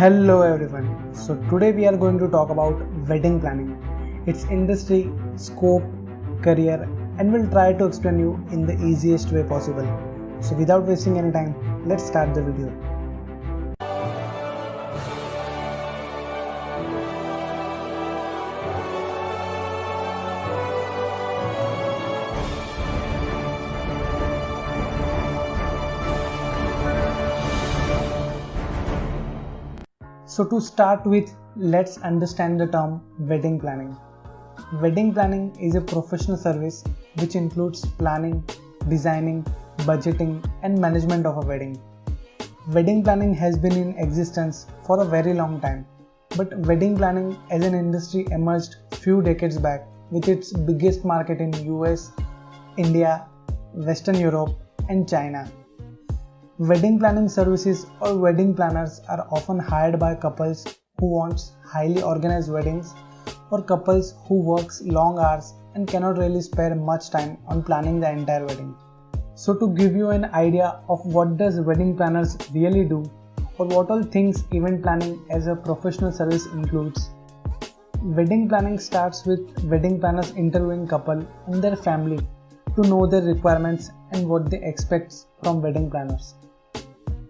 Hello everyone. So today we are going to talk about wedding planning, its industry, scope, career, and we'll try to explain you in the easiest way possible. So without wasting any time, let's start the video. So to start with, let's understand the term wedding planning. Wedding planning is a professional service which includes planning, designing, budgeting, and management of a wedding. Wedding planning has been in existence for a very long time, but wedding planning as an industry emerged few decades back with its biggest market in US, India, Western Europe, and China. Wedding planning services or wedding planners are often hired by couples who wants highly organized weddings or couples who works long hours and cannot really spare much time on planning the entire wedding. So to give you an idea of what does wedding planners really do or what all things event planning as a professional service includes, wedding planning starts with wedding planners interviewing couple and their family to know their requirements and what they expect from wedding planners.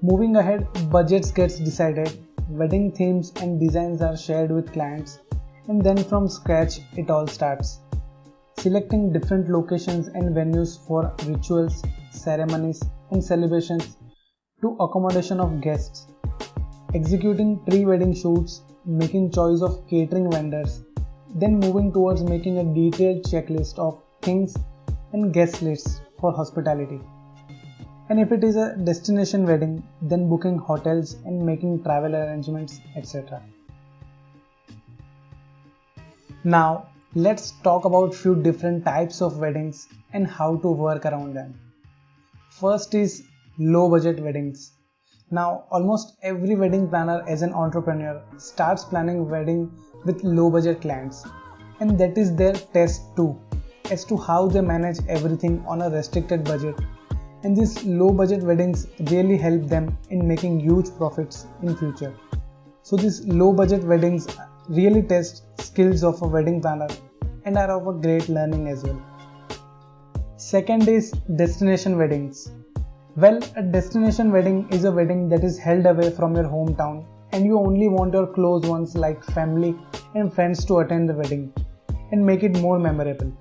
Moving ahead, budgets gets decided, wedding themes and designs are shared with clients, and then from scratch it all starts. Selecting different locations and venues for rituals, ceremonies and celebrations to accommodation of guests. Executing pre-wedding shoots, making choice of catering vendors, then moving towards making a detailed checklist of things and guest lists for hospitality. And if it is a destination wedding, then booking hotels and making travel arrangements, etc. Now, let's talk about few different types of weddings and how to work around them. First is low budget weddings. Now, almost every wedding planner as an entrepreneur starts planning wedding with low budget clients, and that is their test too, as to how they manage everything on a restricted budget. And these low budget weddings really help them in making huge profits in future. So these low budget weddings really test skills of a wedding planner and are of a great learning as well. Second is destination weddings. Well, a destination wedding is a wedding that is held away from your hometown and you only want your close ones like family and friends to attend the wedding and make it more memorable.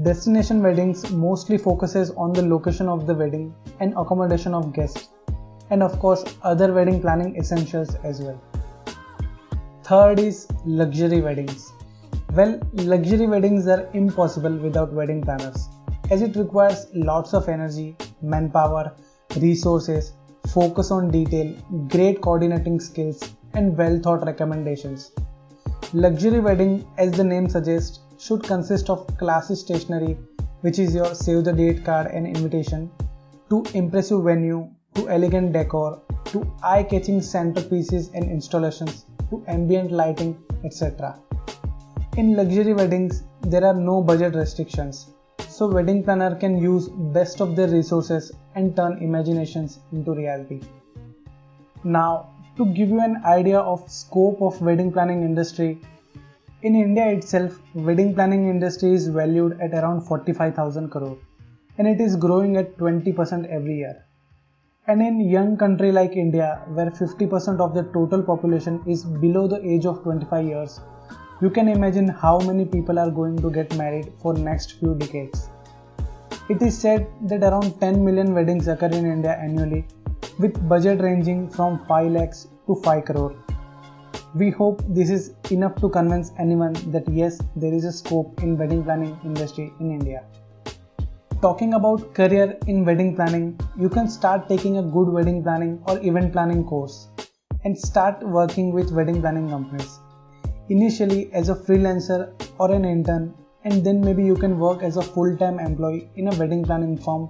Destination weddings mostly focuses on the location of the wedding and accommodation of guests, and of course other wedding planning essentials as well. Third is luxury weddings. Well, luxury weddings are impossible without wedding planners, as it requires lots of energy, manpower, resources, focus on detail, great coordinating skills, and well thought recommendations. Luxury wedding, as the name suggests, should consist of classy stationery, which is your save the date card and invitation, to impressive venue, to elegant decor, to eye-catching centerpieces and installations, to ambient lighting, etc. In luxury weddings, there are no budget restrictions, so wedding planner can use best of their resources and turn imaginations into reality. Now, to give you an idea of scope of wedding planning industry, in India itself, wedding planning industry is valued at around 45,000 crore and it is growing at 20% every year. And in young country like India, where 50% of the total population is below the age of 25 years, you can imagine how many people are going to get married for next few decades. It is said that around 10 million weddings occur in India annually, with budget ranging from 5 lakhs to 5 crore. We hope this is enough to convince anyone that yes, there is a scope in wedding planning industry in India. Talking about career in wedding planning, you can start taking a good wedding planning or event planning course and start working with wedding planning companies. Initially as a freelancer or an intern, and then maybe you can work as a full-time employee in a wedding planning firm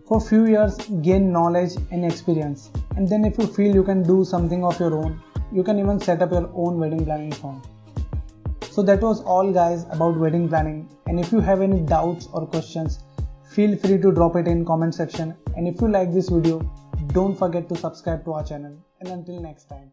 for few years, gain knowledge and experience, and then if you feel you can do something of your own, you can even set up your own wedding planning firm. So that was all guys about wedding planning, and if you have any doubts or questions, feel free to drop it in comment section, and if you like this video, don't forget to subscribe to our channel, and until next time.